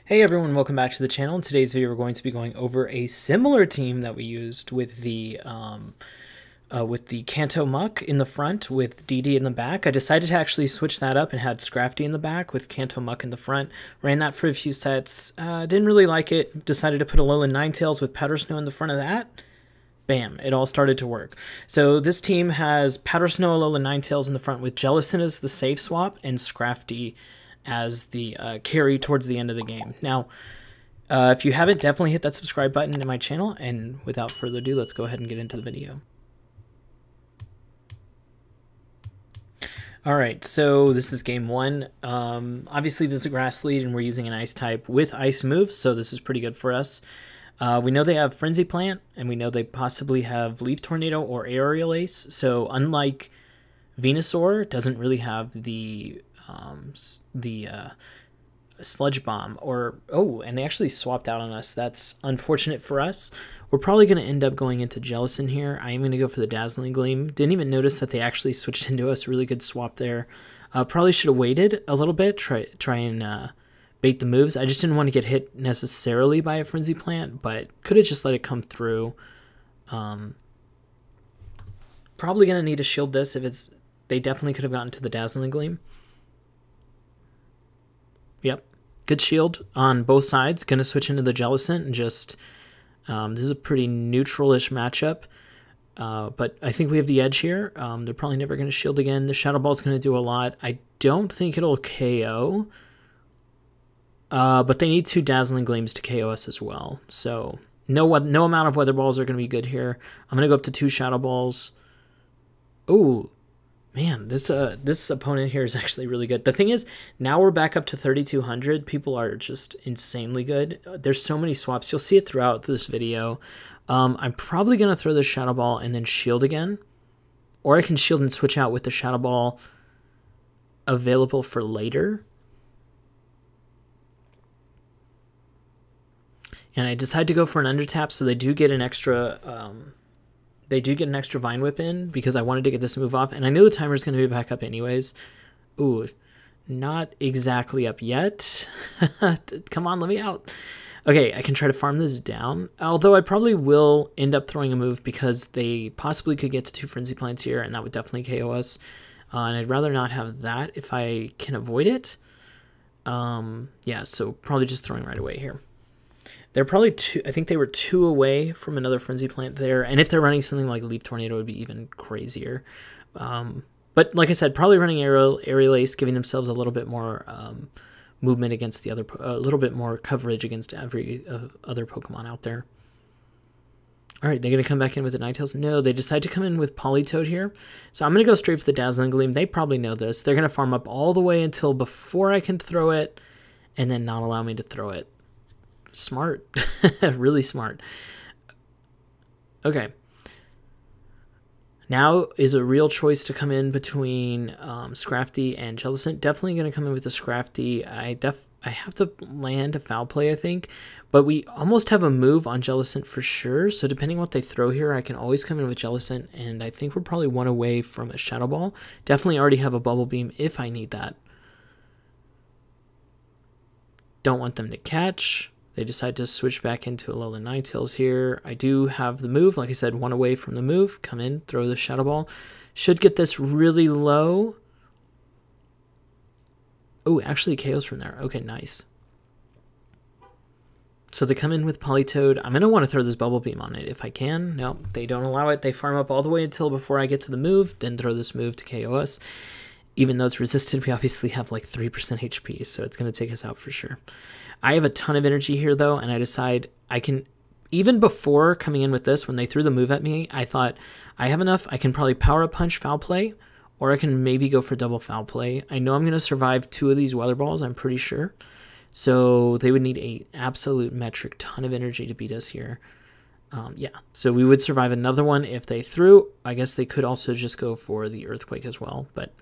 Hey everyone, welcome back to the channel. In today's video, we're going to be going over a similar team that we used with the Kanto Muck in the front with DD in the back. I decided to actually switch that up and had Scrafty in the back with Kanto Muck in the front. Ran that for a few sets. Didn't really like it. Decided to put Alolan Ninetales with Powder Snow in the front of that. Bam, it all started to work. So this team has Powder Snow, Alolan Ninetales in the front with Jellicent as the safe swap and Scrafty as the carry towards the end of the game. Now, if you haven't, definitely hit that subscribe button to my channel, and without further ado, let's go ahead and get into the video. Alright, so this is game one. Obviously, this is a grass lead, and we're using an ice type with ice moves, so this is pretty good for us. We know they have Frenzy Plant, and we know they possibly have Leaf Tornado or Aerial Ace, so unlike Venusaur, it doesn't really have the Sludge Bomb, and they actually swapped out on us. That's unfortunate for us. We're probably going to end up going into Jellicent here. I am going to go for the Dazzling Gleam. Didn't even notice that they actually switched into us. Really good swap there. Probably should have waited a little bit, try and bait the moves. I just didn't want to get hit necessarily by a Frenzy Plant, but could have just let it come through. Probably going to need to shield this if it's... They definitely could have gotten to the Dazzling Gleam. Yep, good shield on both sides. Going to switch into the Jellicent and just... this is a pretty neutral-ish matchup. But I think we have the edge here. They're probably never going to shield again. The Shadow Ball is going to do a lot. I don't think it'll KO. But they need two Dazzling Gleams to KO us as well. So no amount of Weather Balls are going to be good here. I'm going to go up to two Shadow Balls. Ooh. Man, this opponent here is actually really good. The thing is, now we're back up to 3,200. People are just insanely good. There's so many swaps. You'll see it throughout this video. I'm probably going to throw the Shadow Ball and then shield again. Or I can shield and switch out with the Shadow Ball available for later. And I decide to go for an Undertap, so they do get an extra... Vine Whip in because I wanted to get this move off, and I knew the timer is going to be back up anyways. Ooh, not exactly up yet. Come on, let me out. Okay, I can try to farm this down, although I probably will end up throwing a move because they possibly could get to two Frenzy Plants here, and that would definitely KO us. And I'd rather not have that if I can avoid it. Yeah, so probably just throwing right away here. They're probably two. I think they were two away from another Frenzy Plant there. And if they're running something like Leaf Tornado, it would be even crazier. But like I said, probably running Aerial Ace, giving themselves a little bit more movement against the other, a little bit more coverage against every other Pokemon out there. All right, they're going to come back in with the Ninetales. No, they decide to come in with Politoed here. So I'm going to go straight for the Dazzling Gleam. They probably know this. They're going to farm up all the way until before I can throw it, and then not allow me to throw it. Smart. Really smart. Okay. Now is a real choice to come in between Scrafty and Jellicent. Definitely going to come in with the Scrafty. I have to land a Foul Play, I think. But we almost have a move on Jellicent for sure. So depending on what they throw here, I can always come in with Jellicent. And I think we're probably one away from a Shadow Ball. Definitely already have a Bubble Beam if I need that. Don't want them to catch. They decide to switch back into Alolan Ninetales here. I do have the move. Like I said, one away from the move. Come in, throw the Shadow Ball. Should get this really low. Oh, actually KOs from there. Okay, nice. So they come in with Politoed. I'm going to want to throw this Bubble Beam on it if I can. No, they don't allow it. They farm up all the way until before I get to the move. Then throw this move to KO us. Even though it's resisted, we obviously have like 3% HP, so it's going to take us out for sure. I have a ton of energy here, though, and I decide I can... Even before coming in with this, when they threw the move at me, I thought, I have enough. I can probably Power Up Punch Foul Play, or I can maybe go for double Foul Play. I know I'm going to survive two of these Weather Balls, I'm pretty sure. So they would need an absolute metric ton of energy to beat us here. Yeah, so we would survive another one if they threw. I guess they could also just go for the Earthquake as well, but...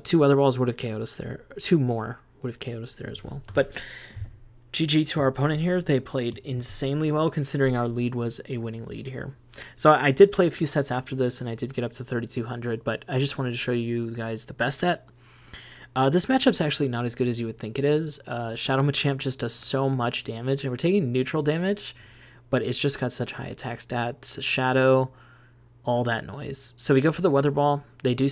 two Weather Balls would have KO'd us there. Two more would have KO'd us there as well. But GG to our opponent here. They played insanely well considering our lead was a winning lead here. So I did play a few sets after this and I did get up to 3,200, but I just wanted to show you guys the best set. This matchup's actually not as good as you would think it is. Shadow Machamp just does so much damage, and we're taking neutral damage, but it's just got such high attack stats. Shadow, all that noise. So we go for the Weather Ball. They do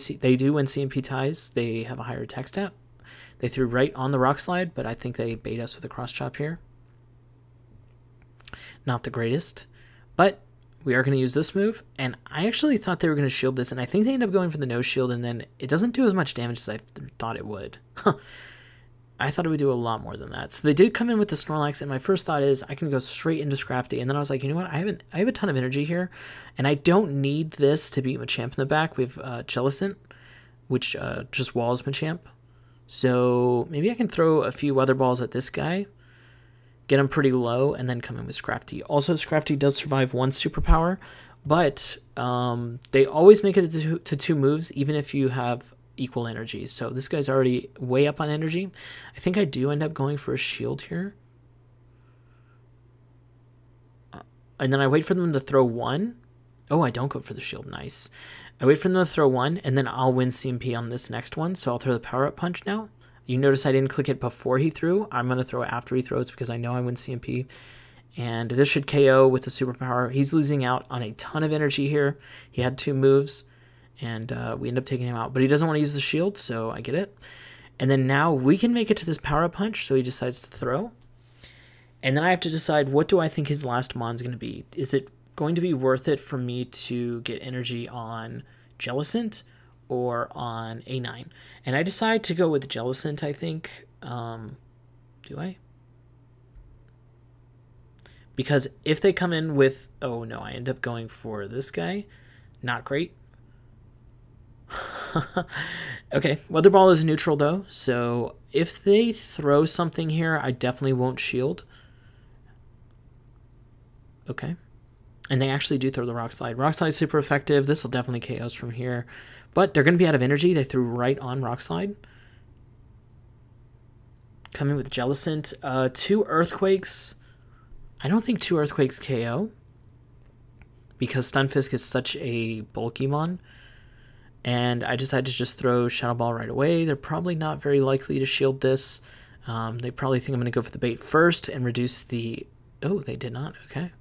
win CMP ties. They have a higher attack stat. They threw right on the Rock Slide, but I think they bait us with a Cross Chop here. Not the greatest, but we are going to use this move, and I actually thought they were going to shield this, and I think they end up going for the no shield, and then it doesn't do as much damage as I thought it would. I thought it would do a lot more than that. So they did come in with the Snorlax, and my first thought is I can go straight into Scrafty, and then I was like, you know what, I have a ton of energy here, and I don't need this to beat Machamp in the back. We have Jellicent, which just walls Machamp. So maybe I can throw a few Weather Balls at this guy, get him pretty low, and then come in with Scrafty. Also, Scrafty does survive one superpower, but they always make it to two moves, even if you have equal energy. So this guy's already way up on energy. I think I do end up going for a shield here. And then I wait for them to throw one. Oh, I don't go for the shield. Nice. I wait for them to throw one, and then I'll win CMP on this next one. So I'll throw the Power-Up Punch now. You notice I didn't click it before he threw. I'm going to throw it after he throws because I know I win CMP. And this should KO with the superpower. He's losing out on a ton of energy here. He had two moves, and we end up taking him out. But he doesn't want to use the shield, so I get it. And then now we can make it to this Power-Up Punch, so he decides to throw. And then I have to decide, what do I think his last Mon's going to be? Is it going to be worth it for me to get energy on Jellicent or on A9? And I decide to go with Jellicent, I think. Do I? Because if they come in with... Oh, no, I end up going for this guy. Not great. Okay, Weather Ball is neutral, though. So if they throw something here, I definitely won't shield. Okay. And they actually do throw the Rock Slide. Rock Slide is super effective. This will definitely KO us from here. But they're going to be out of energy. They threw right on Rock Slide. Coming with Jellicent. Two Earthquakes. I don't think two Earthquakes KO. Because Stunfisk is such a bulky mon. And I decided to just throw Shadow Ball right away. They're probably not very likely to shield this. They probably think I'm going to go for the bait first and reduce the... Oh, they did not. Okay.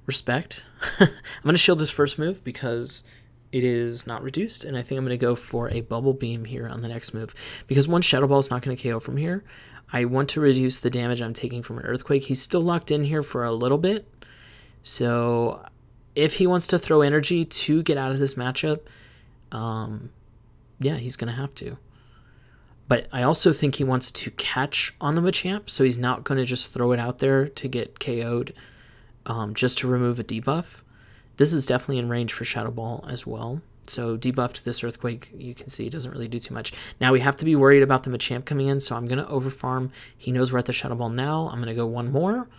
Respect. I'm going to shield this first move because it is not reduced, and I think I'm going to go for a Bubble Beam here on the next move. Because one Shadow Ball is not going to KO from here. I want to reduce the damage I'm taking from an Earthquake. He's still locked in here for a little bit. So if he wants to throw energy to get out of this matchup, yeah, he's going to have to. But I also think he wants to catch on the Machamp, so he's not going to just throw it out there to get KO'd just to remove a debuff. This is definitely in range for Shadow Ball as well. So debuffed this Earthquake, you can see, doesn't really do too much. Now we have to be worried about the Machamp coming in, so I'm going to overfarm. He knows we're at the Shadow Ball now. I'm going to go one more,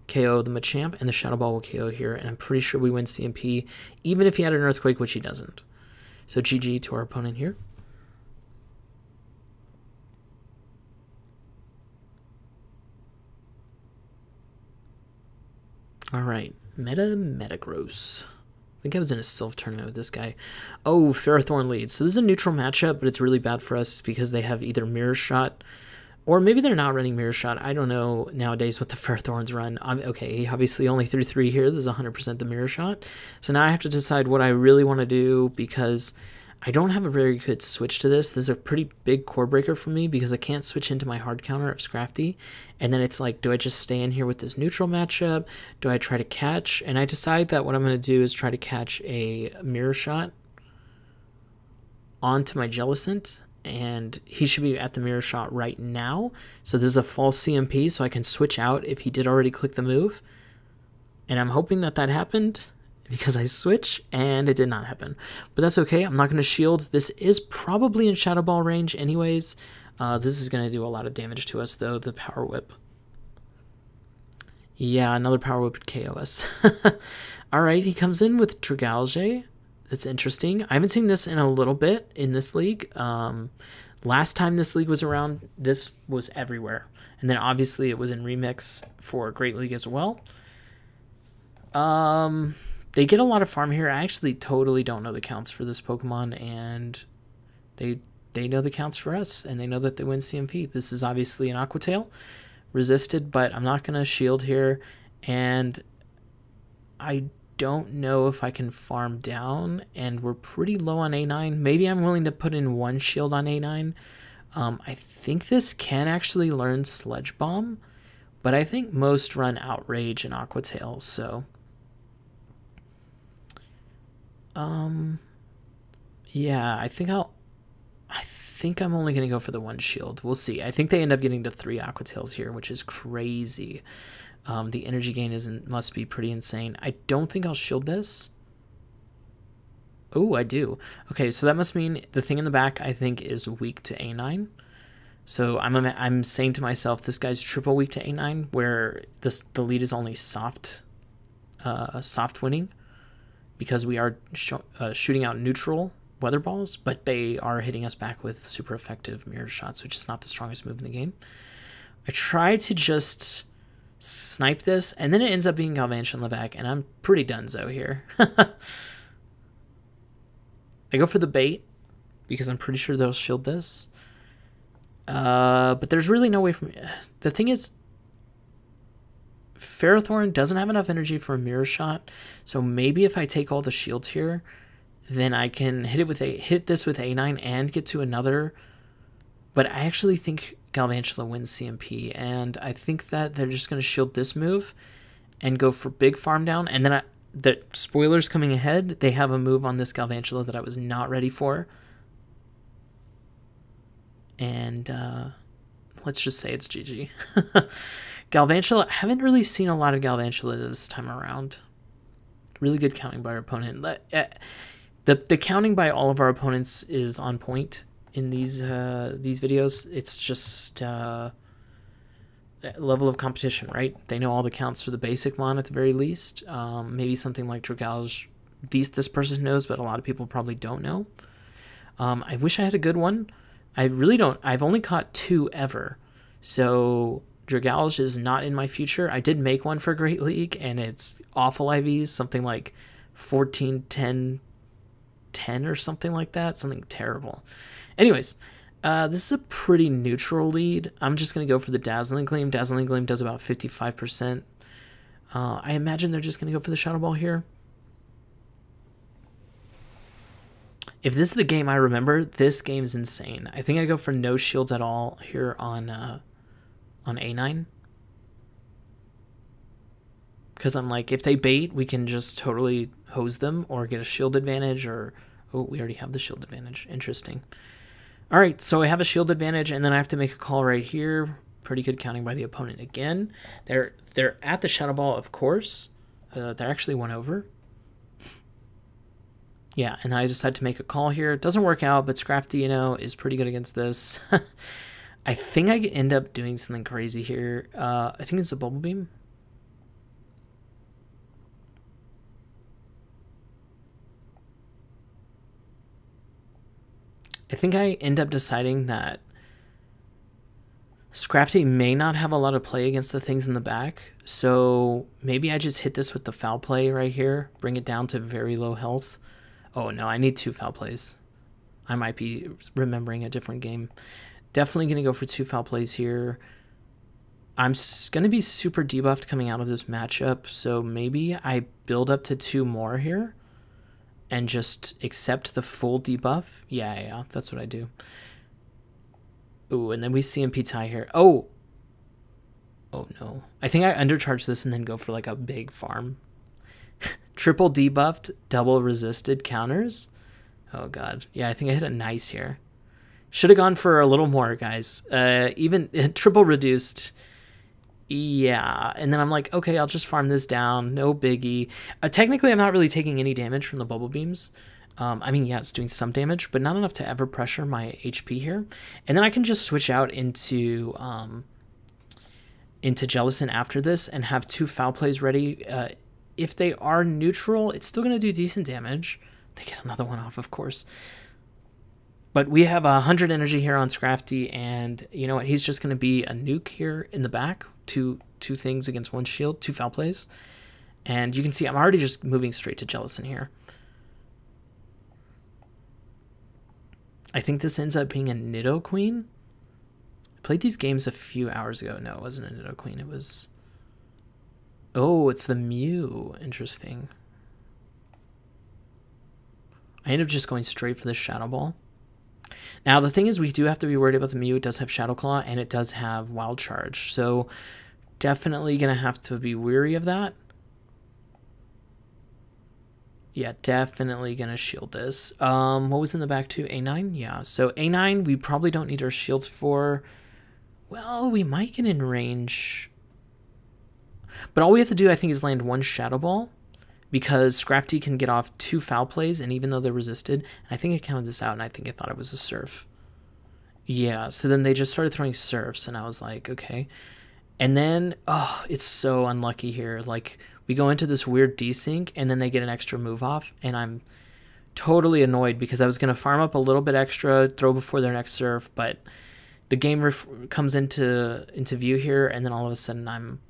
KO the Machamp, and the Shadow Ball will KO here. And I'm pretty sure we win CMP, even if he had an Earthquake, which he doesn't. So GG to our opponent here. All right, Metagross. I think I was in a Sylph tournament with this guy. Oh, Ferrothorn leads. So this is a neutral matchup, but it's really bad for us because they have either Mirror Shot, or maybe they're not running Mirror Shot. I don't know nowadays what the Ferrothorns run. Okay, he obviously only threw 3 here. This is 100% the Mirror Shot. So now I have to decide what I really want to do because I don't have a very good switch to this. This is a pretty big core breaker for me because I can't switch into my hard counter of Scrafty. And then it's like, do I just stay in here with this neutral matchup? Do I try to catch? And I decide that what I'm going to do is try to catch a Mirror Shot onto my Jellicent. And he should be at the Mirror Shot right now. So this is a false CMP, so I can switch out if he did already click the move. And I'm hoping that that happened, because I switch, and it did not happen. But that's okay. I'm not going to shield. This is probably in Shadow Ball range anyways. This is going to do a lot of damage to us, though, the Power Whip. Yeah, another Power Whip would KO us. Alright, he comes in with Dragalge. That's interesting. I haven't seen this in a little bit in this league. Last time this league was around, this was everywhere. And then obviously it was in Remix for Great League as well. They get a lot of farm here. I actually totally don't know the counts for this Pokemon, and they they know the counts for us, and they know that they win CMP. This is obviously an Aqua Tail, resisted, but I'm not going to shield here, and I don't know if I can farm down, and we're pretty low on A9. Maybe I'm willing to put in one shield on A9. I think this can actually learn Sledge Bomb, but I think most run Outrage and Aqua Tail, so... yeah, I think I'm only going to go for the one shield. We'll see. I think they end up getting to 3 Aqua Tails here, which is crazy. The energy gain must be pretty insane. I don't think I'll shield this. Oh, I do. Okay, so that must mean the thing in the back, I think, is weak to A9. So I'm saying to myself, this guy's triple weak to A9, where the lead is only soft winning, because we are shooting out neutral weather balls, but they are hitting us back with super effective mirror shots, which is not the strongest move in the game. I try to just snipe this, and then it ends up being Galvantula in the back, and I'm pretty donezo here. I go for the bait, because I'm pretty sure they'll shield this. But there's really no way from... The thing is, Ferrothorn doesn't have enough energy for a mirror shot, so maybe if I take all the shields here, then I can hit this with A9 and get to another. But I actually think Galvantula wins CMP, and I think that they're just going to shield this move and go for big farm down. And then the spoilers coming ahead, they have a move on this Galvantula that I was not ready for. And let's just say it's GG. Galvantula, I haven't really seen a lot of Galvantula this time around. Really good counting by our opponent. The counting by all of our opponents is on point in these videos. It's just level of competition, right? They know all the counts for the basic mon at the very least. Maybe something like Dragalge, this person knows, but a lot of people probably don't know. I wish I had a good one. I really don't. I've only caught 2 ever. So Dragalge is not in my future. I did make one for Great League, and it's awful IVs, something like 14, 10, 10 or something like that. Something terrible. Anyways, this is a pretty neutral lead. I'm just going to go for the Dazzling Gleam. Dazzling Gleam does about 55%. I imagine they're just going to go for the Shadow Ball here. If this is the game I remember, this game's insane. I think I go for no shields at all here on A9. Because I'm like, if they bait, we can just totally hose them or get a shield advantage, or... Oh, we already have the shield advantage. Interesting. All right, so I have a shield advantage, and then I have to make a call right here. Pretty good counting by the opponent again. They're at the Shadow Ball, of course. They're actually 1 over. Yeah, and I just had to make a call here. It doesn't work out, but Scrafty, you know, is pretty good against this. I think I end up doing something crazy here. I think it's a Bubble Beam. I think I end up deciding that Scrafty may not have a lot of play against the things in the back, so maybe I just hit this with the foul play right here, bring it down to very low health. Oh no, I need 2 foul plays. I might be remembering a different game. Definitely going to go for 2 foul plays here. I'm going to be super debuffed coming out of this matchup, so maybe I build up to 2 more here and just accept the full debuff. Yeah, that's what I do. Ooh, and then we CMP tie here. Oh no. I think I undercharge this and then go for like a big farm. Triple debuffed, double resisted counters. Oh god. Yeah, I think I hit a nice here. Should have gone for a little more, guys. Even triple reduced. Yeah, and then I'm like, okay, I'll just farm this down. No biggie. Technically, I'm not really taking any damage from the Bubble Beams. I mean, yeah, it's doing some damage, but not enough to ever pressure my HP here. And then I can just switch out into Jellicent after this and have 2 foul plays ready. If they are neutral, it's still going to do decent damage. They get another one off, of course. But we have 100 energy here on Scrafty, and you know what? He's just going to be a nuke here in the back. Two things against 1 shield, 2 foul plays. And you can see I'm already just moving straight to Jellicent here. I think this ends up being a Nidoqueen. I played these games a few hours ago. No, it wasn't a Nidoqueen. It was... Oh, it's the Mew. Interesting. I ended up just going straight for the Shadow Ball. Now, the thing is, we do have to be worried about the Mew. It does have Shadow Claw, and it does have Wild Charge. So, definitely going to have to be wary of that. Yeah, definitely going to shield this. What was in the back too? A9? Yeah, so A9, we probably don't need our shields for... Well, we might get in range. But all we have to do, I think, is land one Shadow Ball. Because Scrafty can get off 2 foul plays, and even though they're resisted, I think I counted this out, and I think I thought it was a Surf. Yeah, so then they just started throwing Surfs, and I was like, okay. And then, oh, it's so unlucky here. Like, we go into this weird desync, and then they get an extra move off, and I'm totally annoyed because I was going to farm up a little bit extra, throw before their next Surf, but the game comes into view here, and then all of a sudden I'm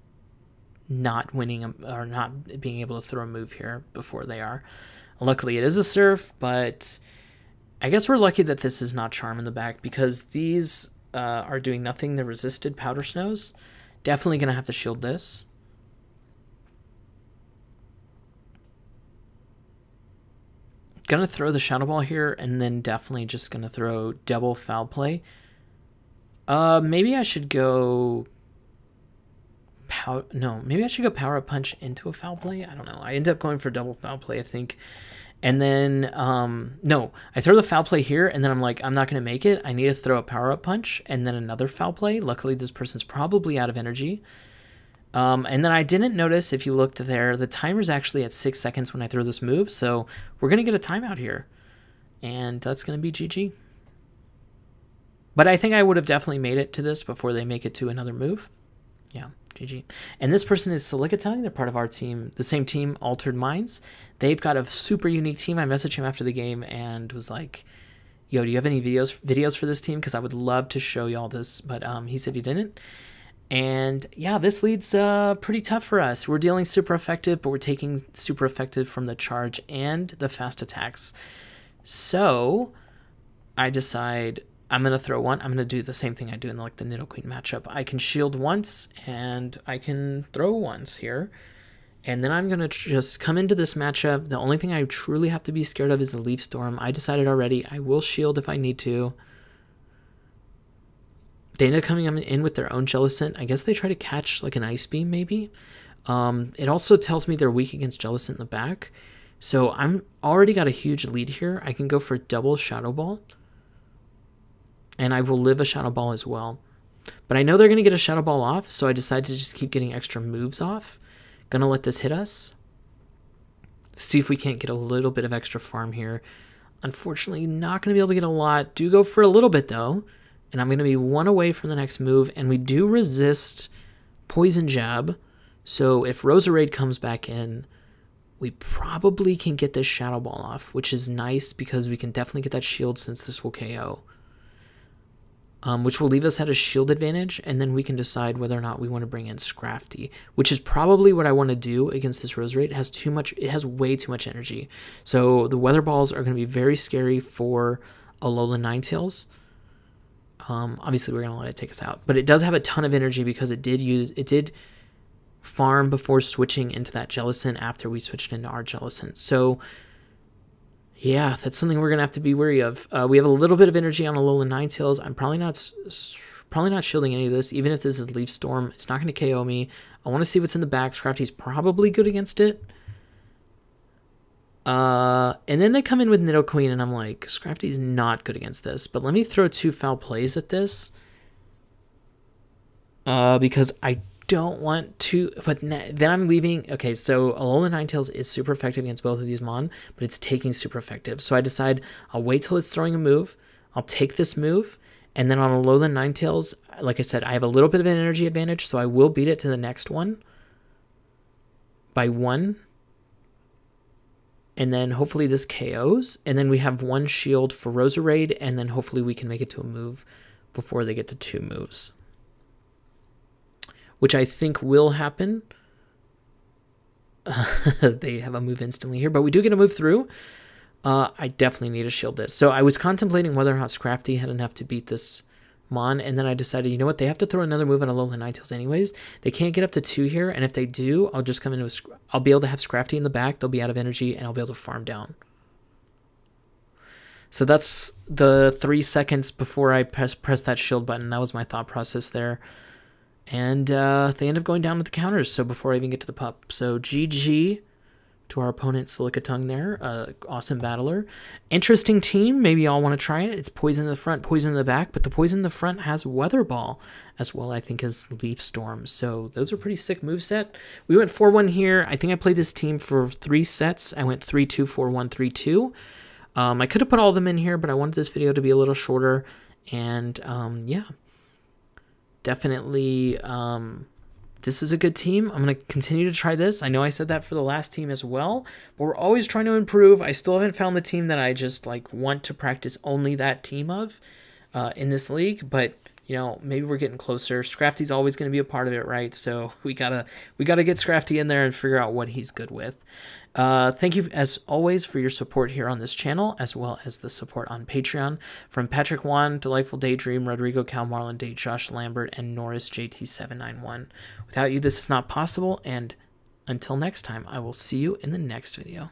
not winning or not being able to throw a move here before they are. Luckily it is a Surf, but I guess we're lucky that this is not Charm in the back because these are doing nothing. The resisted Powder Snows. Definitely going to have to shield this. Gonna throw the Shadow Ball here and then definitely just gonna throw double Foul Play. Maybe I should go... maybe I should go Power Up Punch into a Foul Play. I don't know. I end up going for double Foul Play, I think. And then, no, I throw the Foul Play here, and then I'm like, I'm not going to make it. I need to throw a Power Up Punch, and then another Foul Play. Luckily, this person's probably out of energy. And then I didn't notice, if you looked there, the timer's actually at 6 seconds when I throw this move, so we're going to get a timeout here. And that's going to be GG. But I think I would have definitely made it to this before they make it to another move. Yeah, GG. And this person is Silicatung. They're part of our team, the same team, Altered Minds. They've got a super unique team. I messaged him after the game and was like, yo, do you have any videos for this team? Because I would love to show y'all this. But he said he didn't. And yeah, this lead's pretty tough for us. We're dealing super effective, but we're taking super effective from the charge and the fast attacks. So I decide... I'm going to throw one. I'm going to do the same thing I do in like the Nidoqueen matchup. I can shield once and I can throw once here. And then I'm going to just come into this matchup. The only thing I truly have to be scared of is the Leaf Storm. I decided already I will shield if I need to. They end up coming in with their own Jellicent. I guess they try to catch like an Ice Beam maybe. It also tells me they're weak against Jellicent in the back. So I'm already got a huge lead here. I can go for double Shadow Ball. And I will live a Shadow Ball as well. But I know they're going to get a Shadow Ball off, so I decided to just keep getting extra moves off. Gonna let this hit us. See if we can't get a little bit of extra farm here. Unfortunately, not going to be able to get a lot. Do go for a little bit, though. And I'm going to be one away from the next move. And we do resist Poison Jab. So if Roserade comes back in, we probably can get this Shadow Ball off, which is nice because we can definitely get that shield since this will KO. Which will leave us at a shield advantage, and then we can decide whether or not we want to bring in Scrafty, which is probably what I want to do against this Roserade. It has way too much energy. So the Weather Balls are going to be very scary for Alolan Ninetales. Obviously, we're going to let it take us out, but it does have a ton of energy because it did farm before switching into that Jellicent after we switched into our Jellicent. So yeah, that's something we're going to have to be wary of. We have a little bit of energy on Alolan Ninetales. I'm probably not shielding any of this. Even if this is Leaf Storm, it's not going to KO me. I want to see what's in the back. Scrafty's probably good against it. And then they come in with Nidoqueen, and I'm like, Scrafty's not good against this. But let me throw 2 foul plays at this. Because I don't want to, but then I'm leaving. Okay, so Alolan Ninetales is super effective against both of these Mon, but it's taking super effective. So I decide I'll wait till it's throwing a move. I'll take this move, and then on Alolan Ninetales, like I said, I have a little bit of an energy advantage, so I will beat it to the next one by 1. And then hopefully this KOs, and then we have 1 shield for Roserade, and then hopefully we can make it to a move before they get to 2 moves. Which I think will happen. They have a move instantly here, but we do get a move through. I definitely need to shield this. So I was contemplating whether or not Scrafty had enough to beat this Mon, and then I decided, you know what, they have to throw another move on Alolan Ninetales anyways. They can't get up to 2 here, and if they do, I'll just come into I'll be able to have Scrafty in the back, they'll be out of energy, and I'll be able to farm down. So that's the 3 seconds before I press that shield button. That was my thought process there. And they end up going down with the counters, so before I even get to the pup. So GG to our opponent, Silicatung there. Awesome battler. Interesting team. Maybe y'all want to try it. It's Poison in the front, Poison in the back, but the Poison in the front has Weather Ball as well, I think, as Leaf Storm. So those are pretty sick moveset. We went 4-1 here. I think I played this team for 3 sets. I went 3-2, 4-1, 3-2. I could have put all of them in here, but I wanted this video to be a little shorter. And yeah, definitely this is a good team. I'm going to continue to try this. I know I said that for the last team as well, but we're always trying to improve. I still haven't found the team that I just like want to practice only that team of in this league, but you know, maybe we're getting closer. Scrafty's always going to be a part of it, right? So we gotta get Scrafty in there and figure out what he's good with. Thank you, as always, for your support here on this channel, as well as the support on Patreon. From Patrick Juan, Delightful Daydream, Rodrigo Cal Marlon Day, Josh Lambert, and Norris JT791. Without you, this is not possible, and until next time, I will see you in the next video.